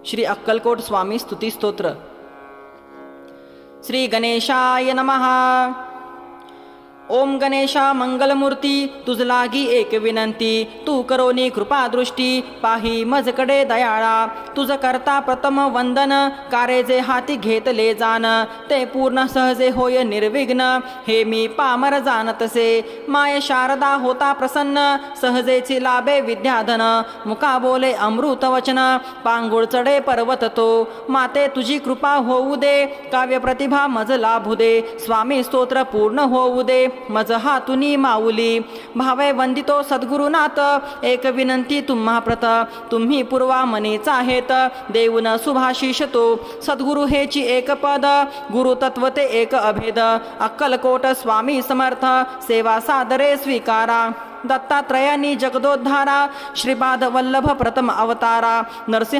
श्री अक्कलकोट स्वामी स्तुती स्तोत्र। श्री गणेशाय नमः। ओम गणेशा मंगलमूर्ती, तुझ लागी एक विनंती, तू करोनी कृपा दृष्टी, पाही मजकडे दयाळा। तुझ करता प्रथम वंदन, कारे जे हाती घेतले जाण, ते पूर्ण सहजे होय निर्विघ्न, हे मी पामर जाणतसे। माय शारदा होता प्रसन्न, सहजेची लाभे विद्याधन, मुका बोले अमृत वचन, पांगुळ चढे पर्वत तो। माते तुझी कृपा होऊ दे, काव्य प्रतिभा मज लाभू दे, स्वामी स्तोत्र पूर्ण होऊ दे, मज हातुनी माऊली। भावे वंदितो सद्गुरुनाथ, एक विनंती तुम्हा प्रत, तुम्ही पूर्वा मनीचा हेत, देऊन सुभाशिष तो। सद्गुरु हेची एक पद, गुरु तत्व ते एक अभेद, अक्कलकोट स्वामी समर्थ, सेवा सादरे स्वीकारा। दत्तात्रयानी जगदोद्धारा, श्रीपाद वल्लभ प्रथम अवतारा, नरसिंह